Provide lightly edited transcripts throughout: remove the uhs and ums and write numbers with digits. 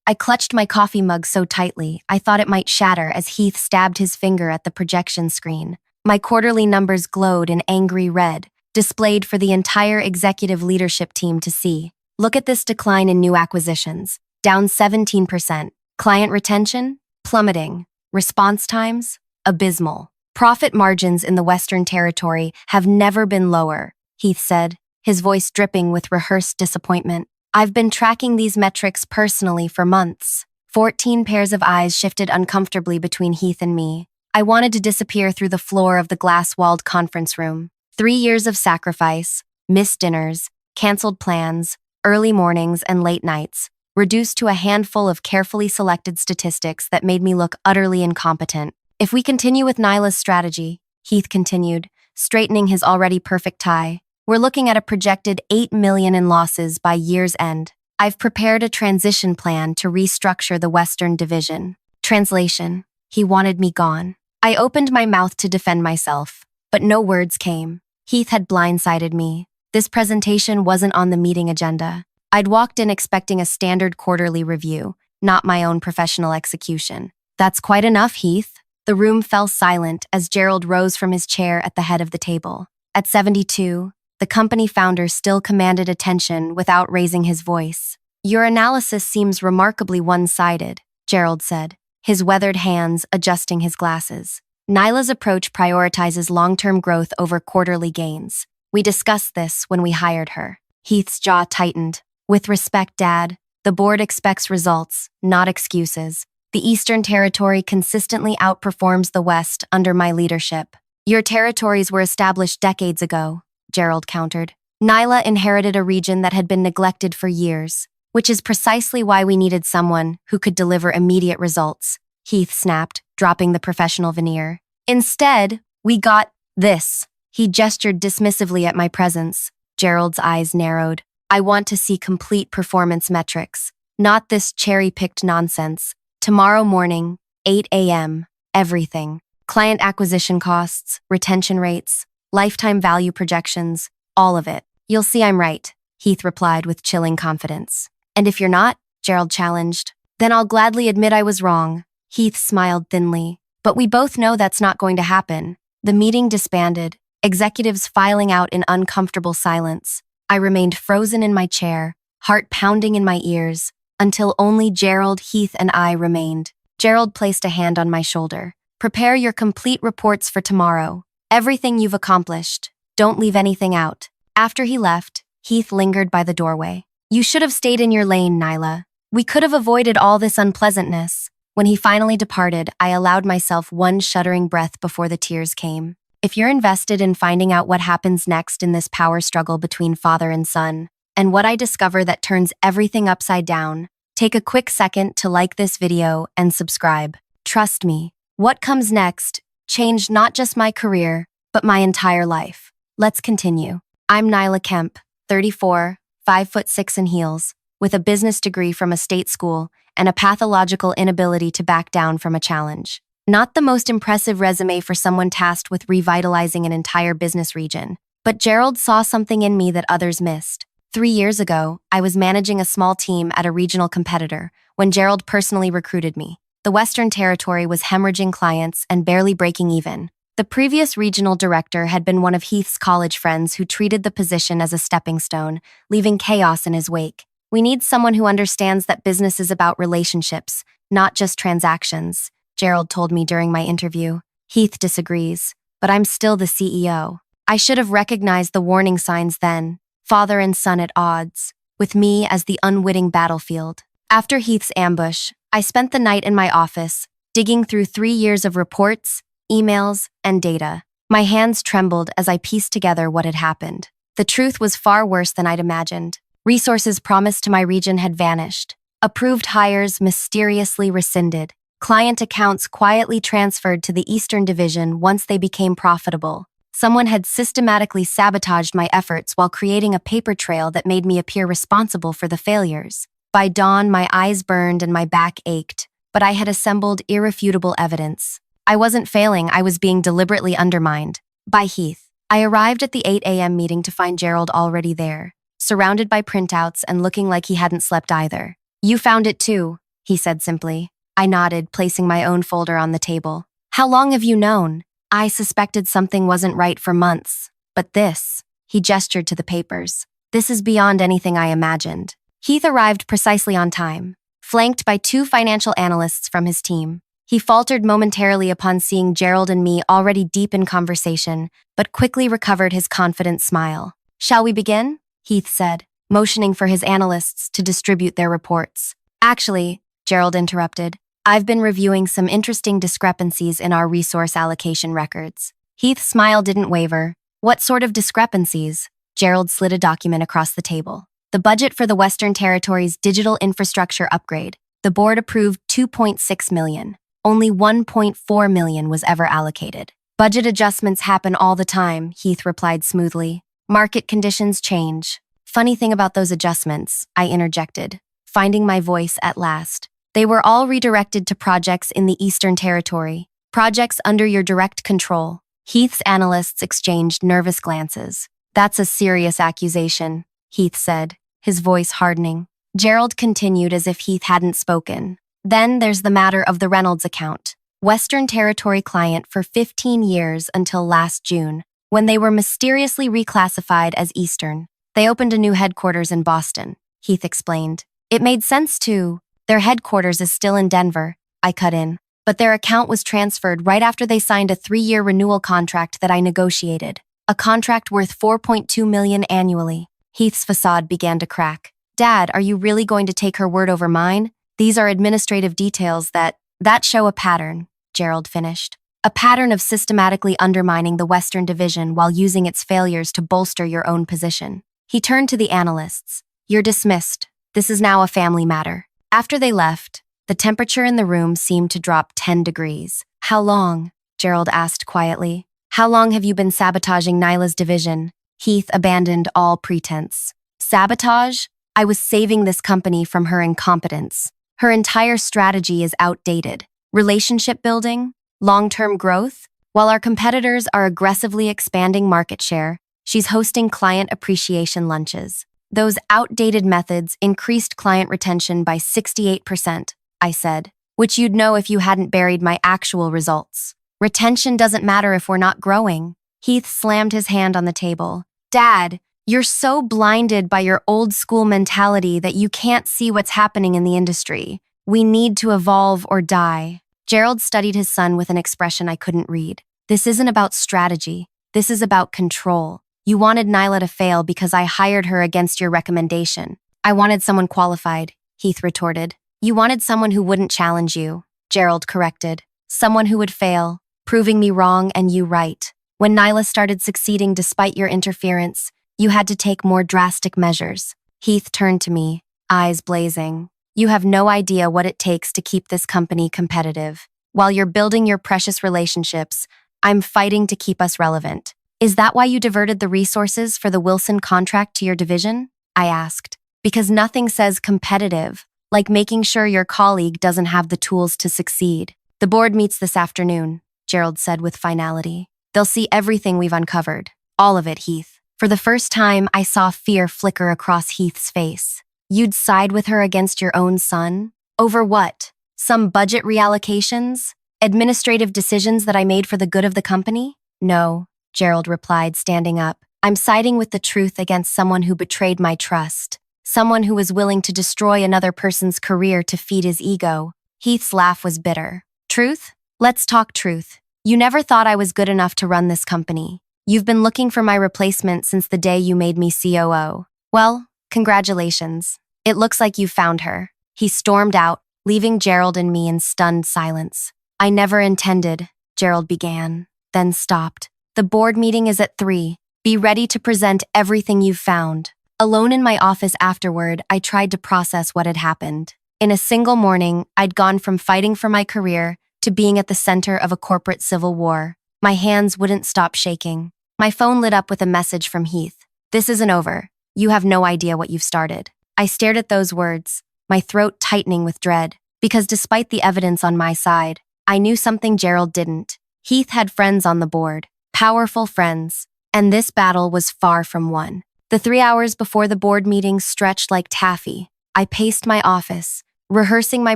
I clutched my coffee mug so tightly, I thought it might shatter as Heath stabbed his finger at the projection screen. My quarterly numbers glowed in angry red, displayed for the entire executive leadership team to see. Look at this decline in new acquisitions, down 17%. Client retention, plummeting. Response times, abysmal. Profit margins in the Western Territory have never been lower, Heath said, his voice dripping with rehearsed disappointment. I've been tracking these metrics personally for months. 14 pairs of eyes shifted uncomfortably between Heath and me. I wanted to disappear through the floor of the glass-walled conference room. 3 years of sacrifice, missed dinners, canceled plans, early mornings and late nights, reduced to a handful of carefully selected statistics that made me look utterly incompetent. If we continue with Nyla's strategy, Heath continued, straightening his already perfect tie, we're looking at a projected $8 million in losses by year's end. I've prepared a transition plan to restructure the Western Division. Translation: he wanted me gone. I opened my mouth to defend myself, but no words came. Heath had blindsided me. This presentation wasn't on the meeting agenda. I'd walked in expecting a standard quarterly review, not my own professional execution. That's quite enough, Heath. The room fell silent as Gerald rose from his chair at the head of the table. At 72, the company founder still commanded attention without raising his voice. Your analysis seems remarkably one-sided, Gerald said, his weathered hands adjusting his glasses. Nyla's approach prioritizes long-term growth over quarterly gains. We discussed this when we hired her. Heath's jaw tightened. With respect, Dad, the board expects results, not excuses. The Eastern Territory consistently outperforms the West under my leadership. Your territories were established decades ago, Gerald countered. Nyla inherited a region that had been neglected for years, which is precisely why we needed someone who could deliver immediate results, Heath snapped, dropping the professional veneer. Instead, we got this. He gestured dismissively at my presence. Gerald's eyes narrowed. I want to see complete performance metrics, not this cherry-picked nonsense. Tomorrow morning, 8 a.m., everything. Client acquisition costs, retention rates, lifetime value projections, all of it. You'll see I'm right, Heath replied with chilling confidence. And if you're not, Gerald challenged, then I'll gladly admit I was wrong. Heath smiled thinly. But we both know that's not going to happen. The meeting disbanded, executives filing out in uncomfortable silence. I remained frozen in my chair, heart pounding in my ears, until only Gerald, Heath, and I remained. Gerald placed a hand on my shoulder. Prepare your complete reports for tomorrow. Everything you've accomplished. Don't leave anything out. After he left, Heath lingered by the doorway. You should have stayed in your lane, Nyla. We could have avoided all this unpleasantness. When he finally departed, I allowed myself one shuddering breath before the tears came. If you're invested in finding out what happens next in this power struggle between father and son, and what I discover that turns everything upside down, take a quick second to like this video and subscribe. Trust me, what comes next changed not just my career, but my entire life. Let's continue. I'm Nyla Kemp, 34, 5'6" in heels, with a business degree from a state school and a pathological inability to back down from a challenge. Not the most impressive resume for someone tasked with revitalizing an entire business region, but Gerald saw something in me that others missed. 3 years ago, I was managing a small team at a regional competitor when Gerald personally recruited me. The Western Territory was hemorrhaging clients and barely breaking even. The previous regional director had been one of Heath's college friends who treated the position as a stepping stone, leaving chaos in his wake. We need someone who understands that business is about relationships, not just transactions, Gerald told me during my interview. Heath disagrees, but I'm still the CEO. I should have recognized the warning signs then, father and son at odds, with me as the unwitting battlefield. After Heath's ambush, I spent the night in my office, digging through 3 years of reports, emails, and data. My hands trembled as I pieced together what had happened. The truth was far worse than I'd imagined. Resources promised to my region had vanished. Approved hires mysteriously rescinded. Client accounts quietly transferred to the Eastern Division once they became profitable. Someone had systematically sabotaged my efforts while creating a paper trail that made me appear responsible for the failures. By dawn, my eyes burned and my back ached, but I had assembled irrefutable evidence. I wasn't failing, I was being deliberately undermined. By Heath. I arrived at the 8 a.m. meeting to find Gerald already there, surrounded by printouts and looking like he hadn't slept either. You found it too, he said simply. I nodded, placing my own folder on the table. How long have you known? I suspected something wasn't right for months. But this, he gestured to the papers. This is beyond anything I imagined. Heath arrived precisely on time, flanked by two financial analysts from his team. He faltered momentarily upon seeing Gerald and me already deep in conversation, but quickly recovered his confident smile. Shall we begin? Heath said, motioning for his analysts to distribute their reports. Actually, Gerald interrupted, I've been reviewing some interesting discrepancies in our resource allocation records. Heath's smile didn't waver. What sort of discrepancies? Gerald slid a document across the table. The budget for the Western Territories' digital infrastructure upgrade. The board approved $2.6 million. Only $1.4 million was ever allocated. Budget adjustments happen all the time, Heath replied smoothly. Market conditions change. Funny thing about those adjustments, I interjected, finding my voice at last. They were all redirected to projects in the Eastern Territory, projects under your direct control. Heath's analysts exchanged nervous glances. That's a serious accusation, Heath said, his voice hardening. Gerald continued as if Heath hadn't spoken. Then there's the matter of the Reynolds account. Western Territory client for 15 years until last June, when they were mysteriously reclassified as Eastern. They opened a new headquarters in Boston, Heath explained. It made sense too. Their headquarters is still in Denver, I cut in. But their account was transferred right after they signed a 3-year renewal contract that I negotiated. A contract worth $4.2 million annually. Heath's facade began to crack. Dad, are you really going to take her word over mine? These are administrative details that show a pattern, Gerald finished. A pattern of systematically undermining the Western Division while using its failures to bolster your own position. He turned to the analysts. You're dismissed. This is now a family matter. After they left, the temperature in the room seemed to drop 10 degrees. How long? Gerald asked quietly. How long have you been sabotaging Nyla's division? Heath abandoned all pretense. Sabotage? I was saving this company from her incompetence. Her entire strategy is outdated. Relationship building? Long-term growth? While our competitors are aggressively expanding market share, she's hosting client appreciation lunches. Those outdated methods increased client retention by 68%, I said, which you'd know if you hadn't buried my actual results. Retention doesn't matter if we're not growing. Heath slammed his hand on the table. Dad, you're so blinded by your old school mentality that you can't see what's happening in the industry. We need to evolve or die. Gerald studied his son with an expression I couldn't read. This isn't about strategy. This is about control. You wanted Nyla to fail because I hired her against your recommendation. I wanted someone qualified, Heath retorted. You wanted someone who wouldn't challenge you, Gerald corrected. Someone who would fail, proving me wrong and you right. When Nyla started succeeding despite your interference, you had to take more drastic measures. Heath turned to me, eyes blazing. You have no idea what it takes to keep this company competitive. While you're building your precious relationships, I'm fighting to keep us relevant. Is that why you diverted the resources for the Wilson contract to your division? I asked. Because nothing says competitive, like making sure your colleague doesn't have the tools to succeed. The board meets this afternoon, Gerald said with finality. They'll see everything we've uncovered. All of it, Heath. For the first time, I saw fear flicker across Heath's face. You'd side with her against your own son? Over what? Some budget reallocations? Administrative decisions that I made for the good of the company? No. Gerald replied, standing up. I'm siding with the truth against someone who betrayed my trust. Someone who was willing to destroy another person's career to feed his ego. Heath's laugh was bitter. Truth? Let's talk truth. You never thought I was good enough to run this company. You've been looking for my replacement since the day you made me COO. Well, congratulations. It looks like you found her. He stormed out, leaving Gerald and me in stunned silence. I never intended, Gerald began, then stopped. The board meeting is at 3. Be ready to present everything you've found. Alone in my office afterward, I tried to process what had happened. In a single morning, I'd gone from fighting for my career to being at the center of a corporate civil war. My hands wouldn't stop shaking. My phone lit up with a message from Heath. This isn't over. You have no idea what you've started. I stared at those words, my throat tightening with dread, because despite the evidence on my side, I knew something Gerald didn't. Heath had friends on the board. Powerful friends, and this battle was far from won. The 3 hours before the board meeting stretched like taffy. I paced my office, rehearsing my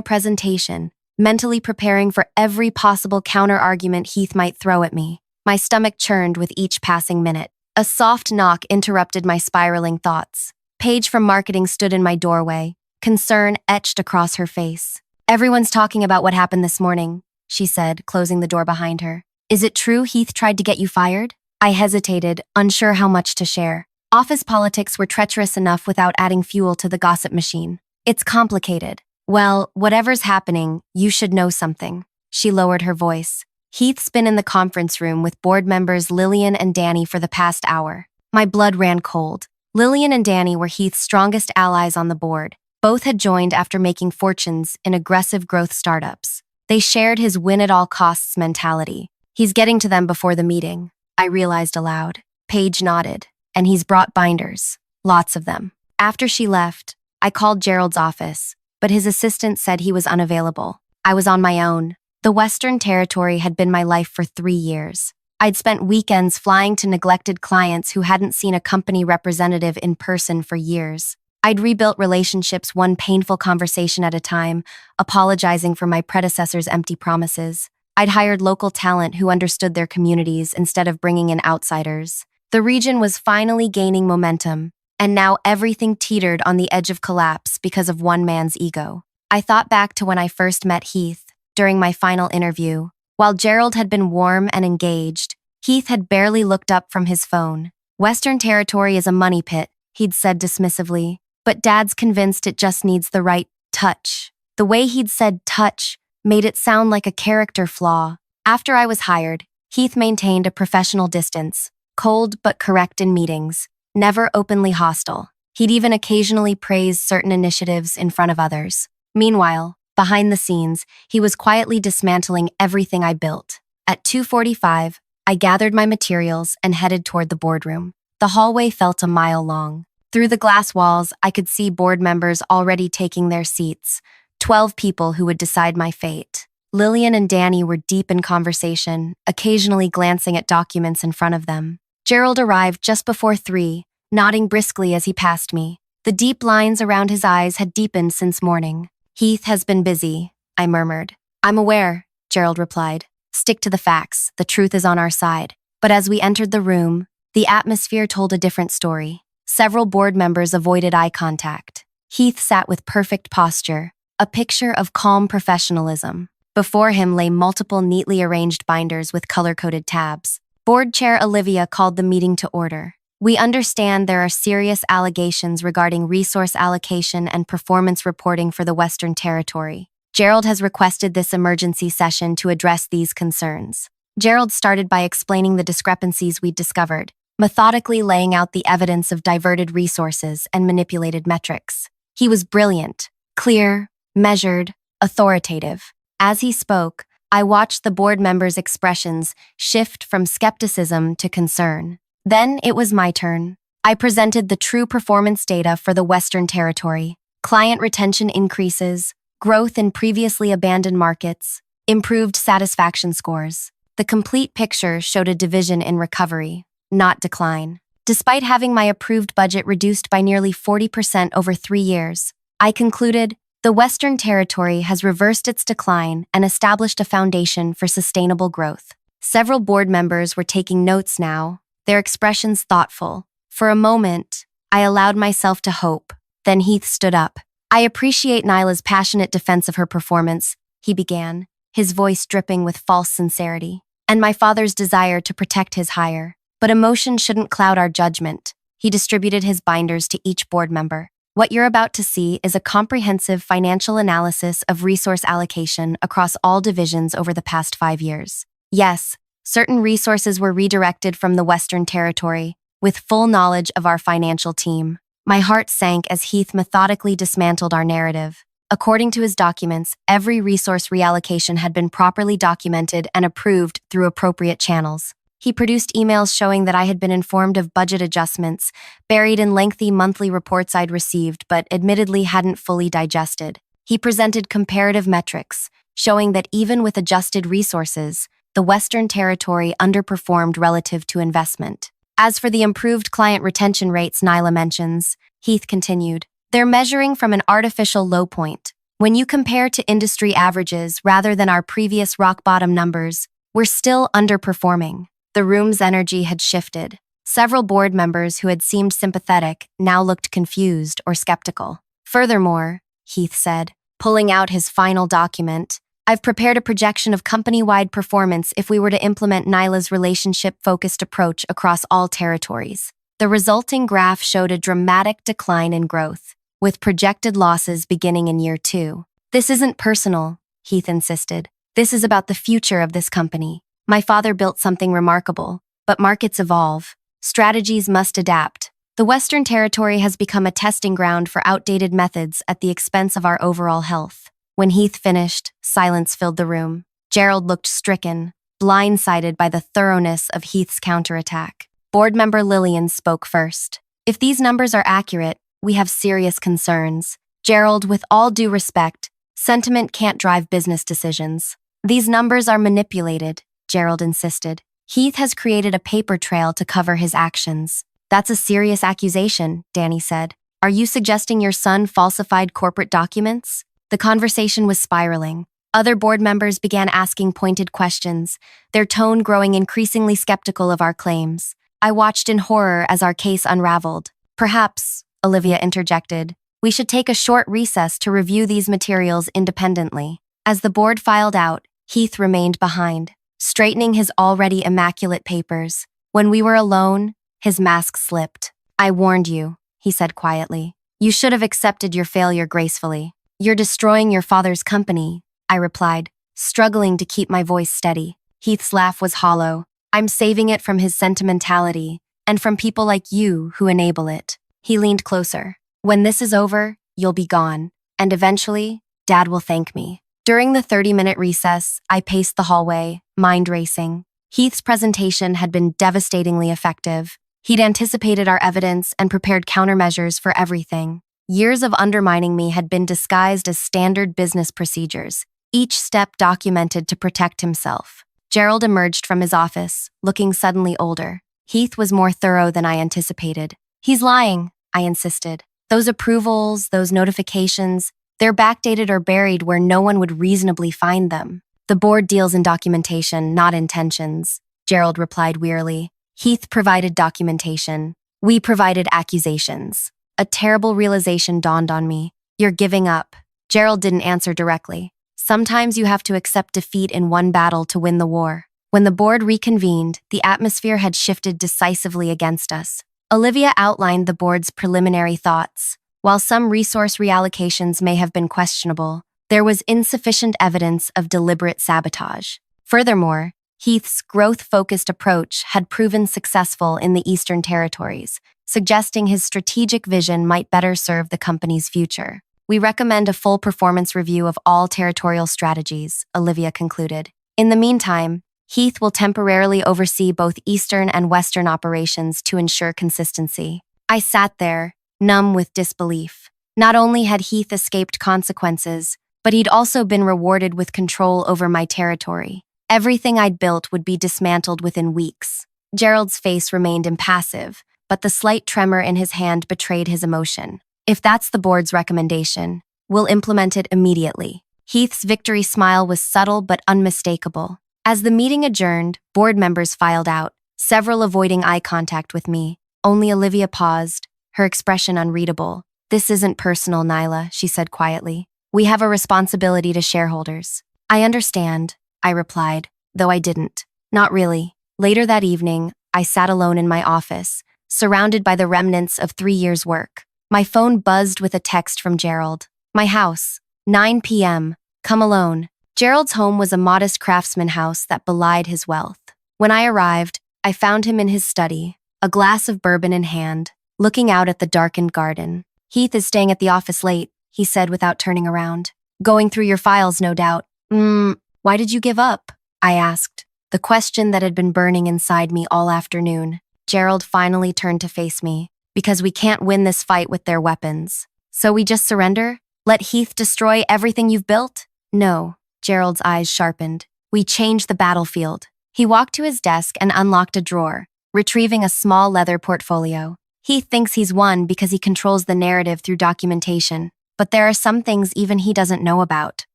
presentation, mentally preparing for every possible counter-argument Heath might throw at me. My stomach churned with each passing minute. A soft knock interrupted my spiraling thoughts. Paige from marketing stood in my doorway, concern etched across her face. "Everyone's talking about what happened this morning," she said, closing the door behind her. "Is it true Heath tried to get you fired?" I hesitated, unsure how much to share. Office politics were treacherous enough without adding fuel to the gossip machine. "It's complicated." "Well, whatever's happening, you should know something." She lowered her voice. "Heath's been in the conference room with board members Lillian and Danny for the past hour." My blood ran cold. Lillian and Danny were Heath's strongest allies on the board. Both had joined after making fortunes in aggressive growth startups. They shared his win-at-all-costs mentality. "He's getting to them before the meeting," I realized aloud. Paige nodded. "And he's brought binders. Lots of them." After she left, I called Gerald's office, but his assistant said he was unavailable. I was on my own. The Western Territory had been my life for 3 years. I'd spent weekends flying to neglected clients who hadn't seen a company representative in person for years. I'd rebuilt relationships one painful conversation at a time, apologizing for my predecessor's empty promises. I'd hired local talent who understood their communities instead of bringing in outsiders. The region was finally gaining momentum, and now everything teetered on the edge of collapse because of one man's ego. I thought back to when I first met Heath, during my final interview. While Gerald had been warm and engaged, Heath had barely looked up from his phone. "Western Territory is a money pit," he'd said dismissively, "but Dad's convinced it just needs the right touch." The way he'd said touch made it sound like a character flaw. After I was hired, Heath maintained a professional distance, cold but correct in meetings, never openly hostile. He'd even occasionally praise certain initiatives in front of others. Meanwhile, behind the scenes, he was quietly dismantling everything I built. At 2:45, I gathered my materials and headed toward the boardroom. The hallway felt a mile long. Through the glass walls, I could see board members already taking their seats, 12 people who would decide my fate. Lillian and Danny were deep in conversation, occasionally glancing at documents in front of them. Gerald arrived just before 3, nodding briskly as he passed me. The deep lines around his eyes had deepened since morning. "Heath has been busy," I murmured. "I'm aware," Gerald replied. "Stick to the facts. The truth is on our side." But as we entered the room, the atmosphere told a different story. Several board members avoided eye contact. Heath sat with perfect posture, a picture of calm professionalism. Before him lay multiple neatly arranged binders with color-coded tabs. Board Chair Olivia called the meeting to order. "We understand there are serious allegations regarding resource allocation and performance reporting for the Western Territory. Gerald has requested this emergency session to address these concerns." Gerald started by explaining the discrepancies we'd discovered, methodically laying out the evidence of diverted resources and manipulated metrics. He was brilliant, clear, measured, authoritative. As he spoke, I watched the board members' expressions shift from skepticism to concern. Then it was my turn. I presented the true performance data for the Western Territory: client retention increases, growth in previously abandoned markets, improved satisfaction scores. The complete picture showed a division in recovery, not decline. Despite having my approved budget reduced by nearly 40% over 3 years, I concluded the Western Territory has reversed its decline and established a foundation for sustainable growth. Several board members were taking notes now, their expressions thoughtful. For a moment, I allowed myself to hope. Then Heath stood up. "I appreciate Nyla's passionate defense of her performance," he began, his voice dripping with false sincerity, "and my father's desire to protect his hire. But emotion shouldn't cloud our judgment." He distributed his binders to each board member. "What you're about to see is a comprehensive financial analysis of resource allocation across all divisions over the past 5 years. Yes, certain resources were redirected from the Western Territory, with full knowledge of our financial team." My heart sank as Heath methodically dismantled our narrative. According to his documents, every resource reallocation had been properly documented and approved through appropriate channels. He produced emails showing that I had been informed of budget adjustments, buried in lengthy monthly reports I'd received but admittedly hadn't fully digested. He presented comparative metrics, showing that even with adjusted resources, the Western Territory underperformed relative to investment. "As for the improved client retention rates Nyla mentions," Heath continued, "they're measuring from an artificial low point. When you compare to industry averages rather than our previous rock-bottom numbers, we're still underperforming. The room's energy had shifted. Several board members who had seemed sympathetic now looked confused or skeptical. Furthermore, Heath said, pulling out his final document, I've prepared a projection of company-wide performance if we were to implement Nyla's relationship-focused approach across all territories. The resulting graph showed a dramatic decline in growth, with projected losses beginning in year 2. This isn't personal, Heath insisted. This is about the future of this company. My father built something remarkable, but markets evolve. Strategies must adapt. The Western Territory has become a testing ground for outdated methods at the expense of our overall health. When Heath finished, silence filled the room. Gerald looked stricken, blindsided by the thoroughness of Heath's counterattack. Board member Lillian spoke first. If these numbers are accurate, we have serious concerns. Gerald, with all due respect, sentiment can't drive business decisions. These numbers are manipulated, Gerald insisted. Heath has created a paper trail to cover his actions. That's a serious accusation, Danny said. Are you suggesting your son falsified corporate documents? The conversation was spiraling. Other board members began asking pointed questions, their tone growing increasingly skeptical of our claims. I watched in horror as our case unraveled. Perhaps, Olivia interjected, we should take a short recess to review these materials independently. As the board filed out, Heath remained behind, straightening his already immaculate papers. When we were alone, his mask slipped. I warned you, he said quietly. You should have accepted your failure gracefully. You're destroying your father's company, I replied, struggling to keep my voice steady. Heath's laugh was hollow. I'm saving it from his sentimentality, and from people like you who enable it. He leaned closer. When this is over, you'll be gone, and eventually, Dad will thank me. During the 30-minute recess, I paced the hallway, mind racing. Heath's presentation had been devastatingly effective. He'd anticipated our evidence and prepared countermeasures for everything. Years of undermining me had been disguised as standard business procedures, each step documented to protect himself. Gerald emerged from his office, looking suddenly older. Heath was more thorough than I anticipated. He's lying, I insisted. Those approvals, those notifications, they're backdated or buried where no one would reasonably find them. The board deals in documentation, not intentions, Gerald replied wearily. Heath provided documentation. We provided accusations. A terrible realization dawned on me. You're giving up. Gerald didn't answer directly. Sometimes you have to accept defeat in one battle to win the war. When the board reconvened, the atmosphere had shifted decisively against us. Olivia outlined the board's preliminary thoughts. While some resource reallocations may have been questionable, there was insufficient evidence of deliberate sabotage. Furthermore, Heath's growth-focused approach had proven successful in the Eastern Territories, suggesting his strategic vision might better serve the company's future. We recommend a full performance review of all territorial strategies, Olivia concluded. In the meantime, Heath will temporarily oversee both Eastern and Western operations to ensure consistency. I sat there, numb with disbelief. Not only had Heath escaped consequences, but he'd also been rewarded with control over my territory. Everything I'd built would be dismantled within weeks. Gerald's face remained impassive, but the slight tremor in his hand betrayed his emotion. If that's the board's recommendation, we'll implement it immediately. Heath's victory smile was subtle but unmistakable. As the meeting adjourned, board members filed out, several avoiding eye contact with me. Only Olivia paused, her expression unreadable. This isn't personal, Nyla, she said quietly. We have a responsibility to shareholders. I understand, I replied, though I didn't. Not really. Later that evening, I sat alone in my office, surrounded by the remnants of 3 years' work. My phone buzzed with a text from Gerald. My house, 9 p.m., come alone. Gerald's home was a modest craftsman house that belied his wealth. When I arrived, I found him in his study, a glass of bourbon in hand, looking out at the darkened garden. Heath is staying at the office late, he said without turning around. Going through your files, no doubt. Why did you give up? I asked, the question that had been burning inside me all afternoon. Gerald finally turned to face me. Because we can't win this fight with their weapons. So we just surrender? Let Heath destroy everything you've built? No, Gerald's eyes sharpened. We change the battlefield. He walked to his desk and unlocked a drawer, retrieving a small leather portfolio. Heath thinks he's won because he controls the narrative through documentation. but there are some things even he doesn't know about.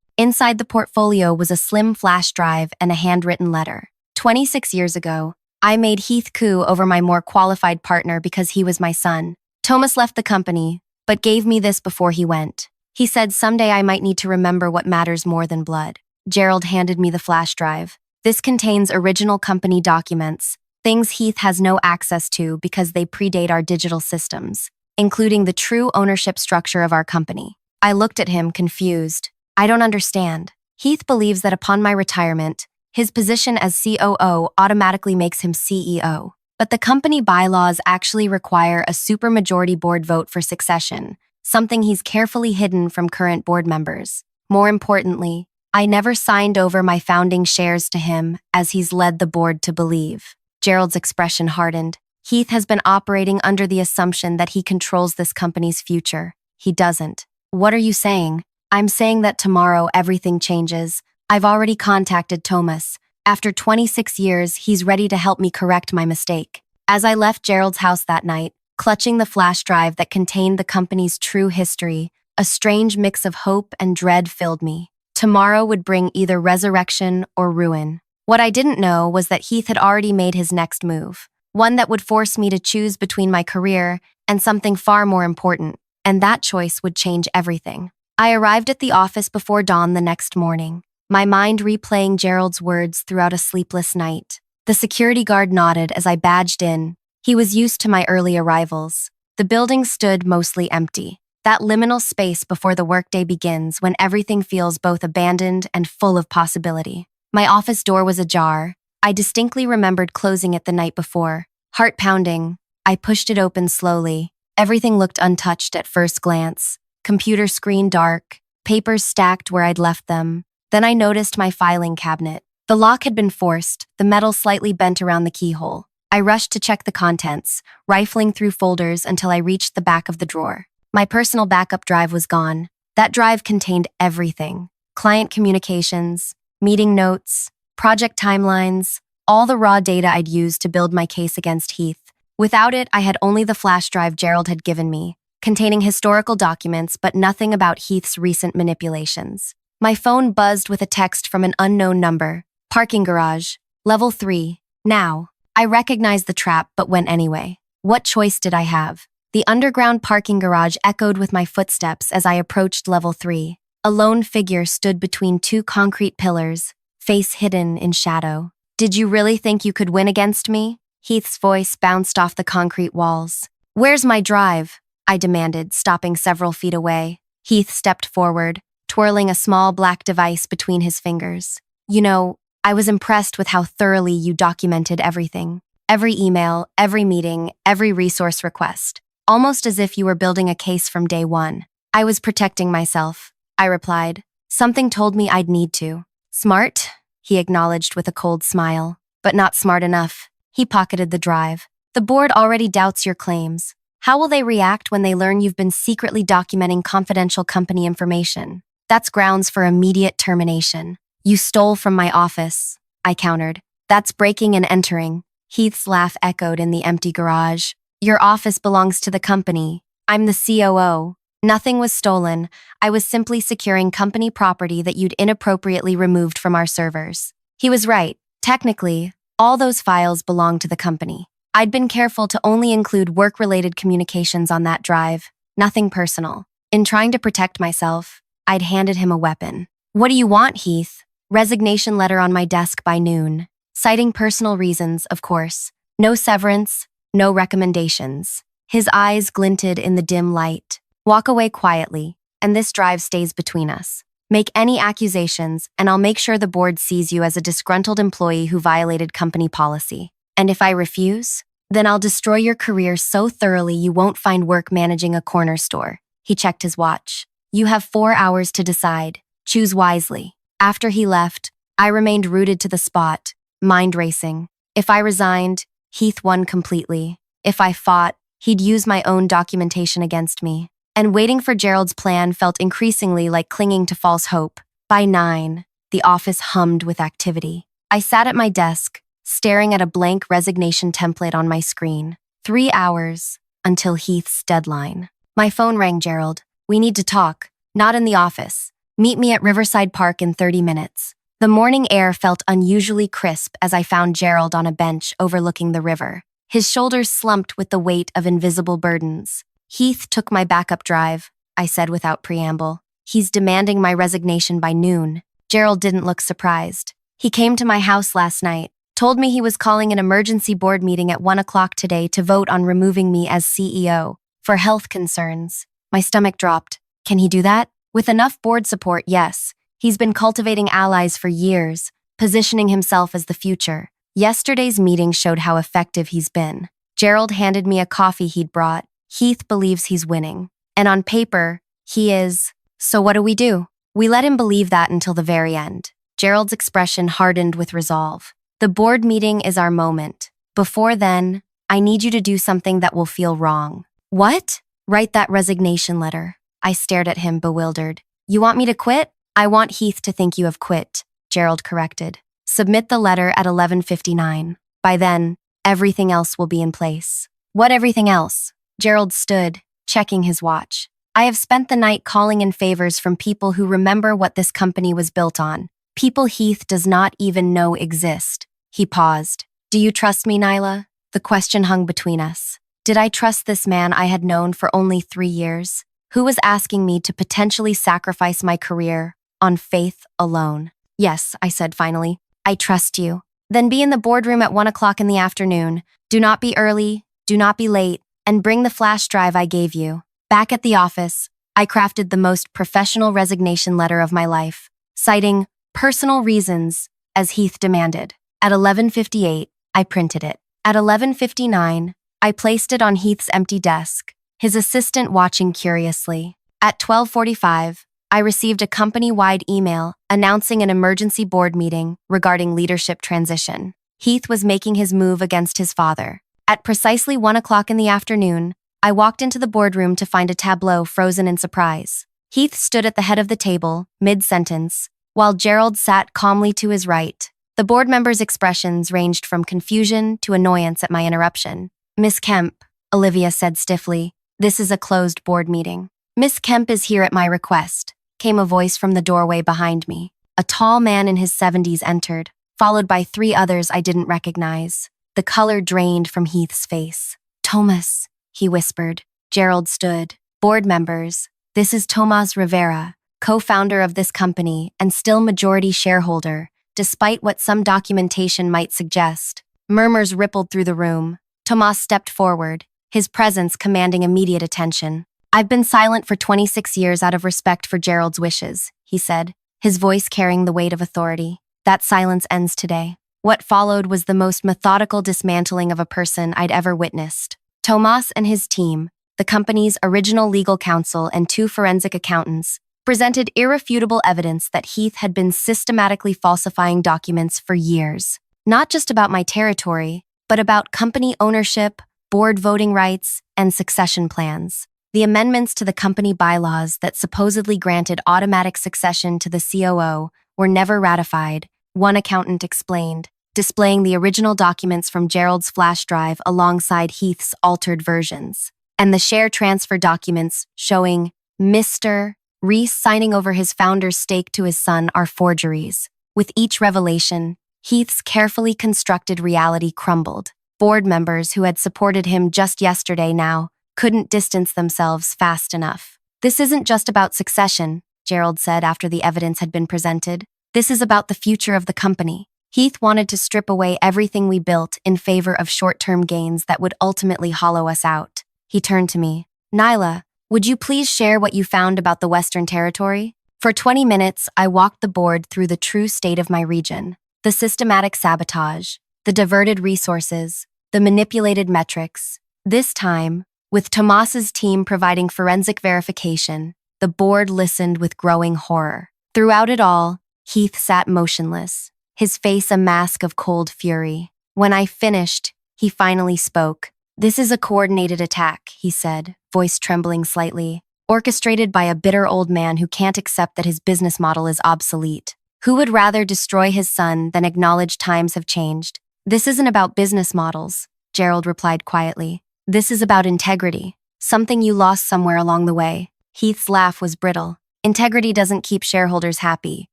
Inside the portfolio was a slim flash drive and a handwritten letter. 26 years ago, I made Heath coup over my more qualified partner because he was my son. Thomas left the company, but gave me this before he went. He said someday I might need to remember what matters more than blood. Gerald handed me the flash drive. This contains original company documents, things Heath has no access to because they predate our digital systems, including the true ownership structure of our company. I looked at him, confused. I don't understand. Heath believes that upon my retirement, his position as COO automatically makes him CEO. But the company bylaws actually require a supermajority board vote for succession, something he's carefully hidden from current board members. More importantly, I never signed over my founding shares to him, as he's led the board to believe. Gerald's expression hardened. Heath has been operating under the assumption that he controls this company's future. He doesn't. What are you saying? I'm saying that tomorrow everything changes. I've already contacted Thomas. After 26 years, he's ready to help me correct my mistake. As I left Gerald's house that night, clutching the flash drive that contained the company's true history, a strange mix of hope and dread filled me. Tomorrow would bring either resurrection or ruin. What I didn't know was that Heath had already made his next move, one that would force me to choose between my career and something far more important, and that choice would change everything. I arrived at the office before dawn the next morning, my mind replaying Gerald's words throughout a sleepless night. The security guard nodded as I badged in. He was used to my early arrivals. The building stood mostly empty, that liminal space before the workday begins when everything feels both abandoned and full of possibility. My office door was ajar. I distinctly remembered closing it the night before. Heart pounding, I pushed it open slowly. Everything looked untouched at first glance. Computer screen dark, papers stacked where I'd left them. Then I noticed my filing cabinet. The lock had been forced, the metal slightly bent around the keyhole. I rushed to check the contents, rifling through folders until I reached the back of the drawer. My personal backup drive was gone. That drive contained everything: client communications, meeting notes, project timelines, all the raw data I'd used to build my case against Heath. Without it, I had only the flash drive Gerald had given me, containing historical documents but nothing about Heath's recent manipulations. My phone buzzed with a text from an unknown number. Parking garage, level 3, now. I recognized the trap but went anyway. What choice did I have? The underground parking garage echoed with my footsteps as I approached level 3. A lone figure stood between two concrete pillars, face hidden in shadow. Did you really think you could win against me? Heath's voice bounced off the concrete walls. Where's my drive? I demanded, stopping several feet away. Heath stepped forward, twirling a small black device between his fingers. You know, I was impressed with how thoroughly you documented everything. Every email, every meeting, every resource request. Almost as if you were building a case from day one. I was protecting myself, I replied. Something told me I'd need to. Smart, he acknowledged with a cold smile. But not smart enough. He pocketed the drive. The board already doubts your claims. How will they react when they learn you've been secretly documenting confidential company information? That's grounds for immediate termination. You stole from my office, I countered. That's breaking and entering. Heath's laugh echoed in the empty garage. Your office belongs to the company. I'm the COO. Nothing was stolen. I was simply securing company property that you'd inappropriately removed from our servers. He was right. Technically, all those files belong to the company. I'd been careful to only include work-related communications on that drive, nothing personal. In trying to protect myself, I'd handed him a weapon. What do you want, Heath? Resignation letter on my desk by noon. Citing personal reasons, of course. No severance, no recommendations. His eyes glinted in the dim light. Walk away quietly, and this drive stays between us. Make any accusations, and I'll make sure the board sees you as a disgruntled employee who violated company policy. And if I refuse, then I'll destroy your career so thoroughly you won't find work managing a corner store. He checked his watch. You have 4 hours to decide. Choose wisely. After he left, I remained rooted to the spot, mind racing. If I resigned, Heath won completely. If I fought, he'd use my own documentation against me. And waiting for Gerald's plan felt increasingly like clinging to false hope. By 9, the office hummed with activity. I sat at my desk, staring at a blank resignation template on my screen. 3 hours until Heath's deadline. My phone rang. Gerald. We need to talk. Not in the office. Meet me at Riverside Park in 30 minutes. The morning air felt unusually crisp as I found Gerald on a bench overlooking the river. His shoulders slumped with the weight of invisible burdens. Heath took my backup drive, I said without preamble. He's demanding my resignation by noon. Gerald didn't look surprised. He came to my house last night, told me he was calling an emergency board meeting at 1 o'clock today to vote on removing me as CEO for health concerns. My stomach dropped. Can he do that? With enough board support, yes. He's been cultivating allies for years, positioning himself as the future. Yesterday's meeting showed how effective he's been. Gerald handed me a coffee he'd brought. Heath believes he's winning. And on paper, he is. So what do? We let him believe that until the very end. Gerald's expression hardened with resolve. The board meeting is our moment. Before then, I need you to do something that will feel wrong. What? Write that resignation letter. I stared at him, bewildered. You want me to quit? I want Heath to think you have quit, Gerald corrected. Submit the letter at 11:59. By then, everything else will be in place. What everything else? Gerald stood, checking his watch. I have spent the night calling in favors from people who remember what this company was built on. People Heath does not even know exist. He paused. Do you trust me, Nyla? The question hung between us. Did I trust this man I had known for only 3 years? Who was asking me to potentially sacrifice my career on faith alone? Yes, I said finally. I trust you. Then be in the boardroom at 1 o'clock in the afternoon. Do not be early, do not be late, and bring the flash drive I gave you. Back at the office, I crafted the most professional resignation letter of my life, citing personal reasons as Heath demanded. At 11:58, I printed it. At 11:59, I placed it on Heath's empty desk, his assistant watching curiously. At 12:45, I received a company-wide email announcing an emergency board meeting regarding leadership transition. Heath was making his move against his father. At precisely 1 o'clock in the afternoon, I walked into the boardroom to find a tableau frozen in surprise. Heath stood at the head of the table, mid-sentence, while Gerald sat calmly to his right. The board members' expressions ranged from confusion to annoyance at my interruption. Miss Kemp, Olivia said stiffly, this is a closed board meeting. Miss Kemp is here at my request, came a voice from the doorway behind me. A tall man in his 70s entered, followed by 3 others I didn't recognize. The color drained from Heath's face. Thomas, he whispered. Gerald stood. Board members, this is Tomas Rivera, co-founder of this company and still majority shareholder, despite what some documentation might suggest. Murmurs rippled through the room. Tomas stepped forward, his presence commanding immediate attention. I've been silent for 26 years out of respect for Gerald's wishes, he said, his voice carrying the weight of authority. That silence ends today. What followed was the most methodical dismantling of a person I'd ever witnessed. Tomas and his team, the company's original legal counsel and 2 forensic accountants, presented irrefutable evidence that Heath had been systematically falsifying documents for years. Not just about my territory, but about company ownership, board voting rights, and succession plans. The amendments to the company bylaws that supposedly granted automatic succession to the COO were never ratified, one accountant explained, displaying the original documents from Gerald's flash drive alongside Heath's altered versions, and the share transfer documents showing Mr. Reese signing over his founder's stake to his son are forgeries. With each revelation, Heath's carefully constructed reality crumbled. Board members who had supported him just yesterday now couldn't distance themselves fast enough. This isn't just about succession, Gerald said after the evidence had been presented. This is about the future of the company. Heath wanted to strip away everything we built in favor of short-term gains that would ultimately hollow us out. He turned to me. Nyla, would you please share what you found about the Western Territory? For 20 minutes, I walked the board through the true state of my region. The systematic sabotage, the diverted resources, the manipulated metrics. This time, with Tomas's team providing forensic verification, the board listened with growing horror. Throughout it all, Heath sat motionless, his face a mask of cold fury. When I finished, he finally spoke. This is a coordinated attack, he said, voice trembling slightly, orchestrated by a bitter old man who can't accept that his business model is obsolete. Who would rather destroy his son than acknowledge times have changed? This isn't about business models, Gerald replied quietly. This is about integrity, something you lost somewhere along the way. Heath's laugh was brittle. Integrity doesn't keep shareholders happy.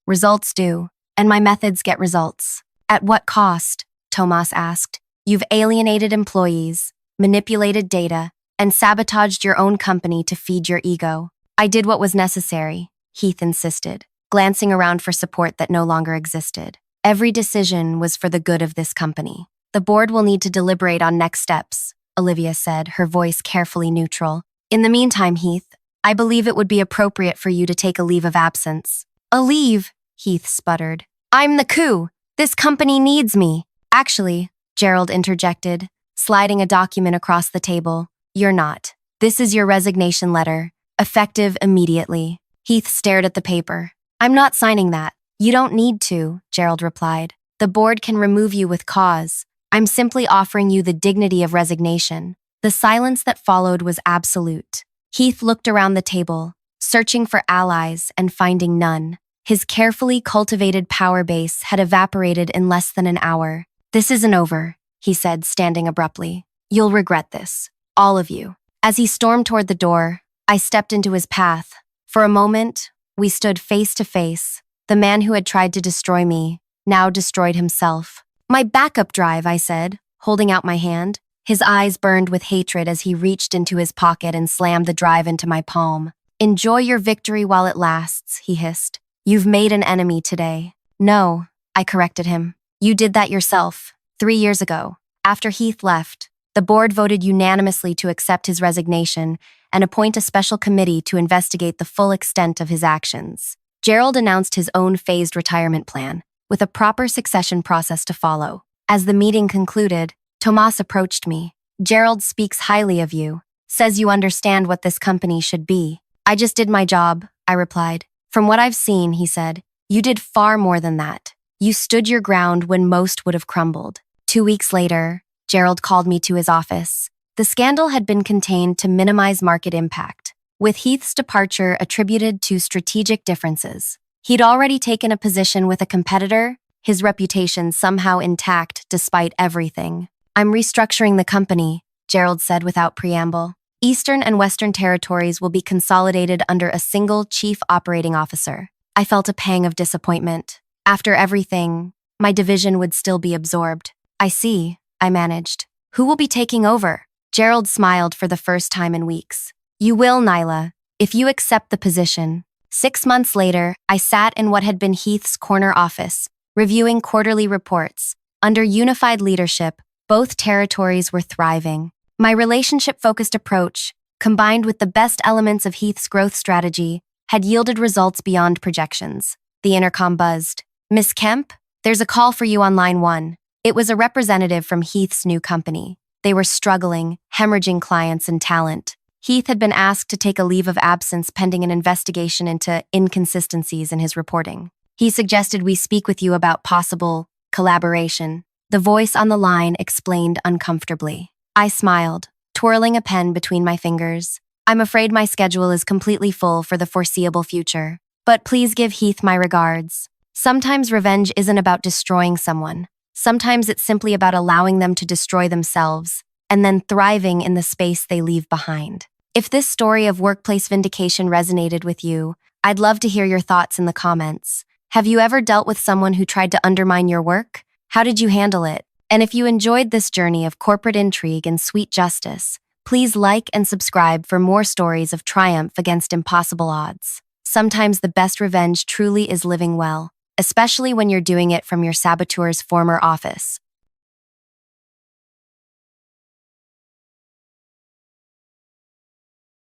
Results do. And my methods get results. At what cost? Tomas asked. You've alienated employees, manipulated data, and sabotaged your own company to feed your ego. I did what was necessary, Heath insisted, glancing around for support that no longer existed. Every decision was for the good of this company. The board will need to deliberate on next steps, Olivia said, her voice carefully neutral. In the meantime, Heath, I believe it would be appropriate for you to take a leave of absence. A leave? Heath sputtered. I'm the coup. This company needs me. Actually, Gerald interjected, sliding a document across the table. You're not. This is your resignation letter, effective immediately. Heath stared at the paper. I'm not signing that. You don't need to, Gerald replied. The board can remove you with cause. I'm simply offering you the dignity of resignation. The silence that followed was absolute. Heath looked around the table, searching for allies and finding none. His carefully cultivated power base had evaporated in less than an hour. This isn't over, he said, standing abruptly. You'll regret this. All of you. As he stormed toward the door, I stepped into his path. For a moment, we stood face to face. The man who had tried to destroy me now destroyed himself. My backup drive, I said, holding out my hand. His eyes burned with hatred as he reached into his pocket and slammed the drive into my palm. Enjoy your victory while it lasts, he hissed. You've made an enemy today. No, I corrected him. You did that yourself, 3 years ago. After Heath left, the board voted unanimously to accept his resignation and appoint a special committee to investigate the full extent of his actions. Gerald announced his own phased retirement plan, with a proper succession process to follow. As the meeting concluded, Tomas approached me. Gerald speaks highly of you, says you understand what this company should be. I just did my job, I replied. From what I've seen, he said, you did far more than that. You stood your ground when most would have crumbled. 2 weeks later, Gerald called me to his office. The scandal had been contained to minimize market impact, with Heath's departure attributed to strategic differences. He'd already taken a position with a competitor, his reputation somehow intact despite everything. I'm restructuring the company, Gerald said without preamble. Eastern and Western territories will be consolidated under a single chief operating officer. I felt a pang of disappointment. After everything, my division would still be absorbed. I see, I managed. Who will be taking over? Gerald smiled for the first time in weeks. You will, Nyla, if you accept the position. 6 months later, I sat in what had been Heath's corner office, reviewing quarterly reports. Under unified leadership, both territories were thriving. My relationship-focused approach, combined with the best elements of Heath's growth strategy, had yielded results beyond projections. The intercom buzzed. Miss Kemp, there's a call for you on line 1. It was a representative from Heath's new company. They were struggling, hemorrhaging clients and talent. Heath had been asked to take a leave of absence pending an investigation into inconsistencies in his reporting. He suggested we speak with you about possible collaboration. The voice on the line explained uncomfortably. I smiled, twirling a pen between my fingers. I'm afraid my schedule is completely full for the foreseeable future. But please give Heath my regards. Sometimes revenge isn't about destroying someone. Sometimes it's simply about allowing them to destroy themselves and then thriving in the space they leave behind. If this story of workplace vindication resonated with you, I'd love to hear your thoughts in the comments. Have you ever dealt with someone who tried to undermine your work? How did you handle it? And if you enjoyed this journey of corporate intrigue and sweet justice, please like and subscribe for more stories of triumph against impossible odds. Sometimes the best revenge truly is living well, especially when you're doing it from your saboteur's former office.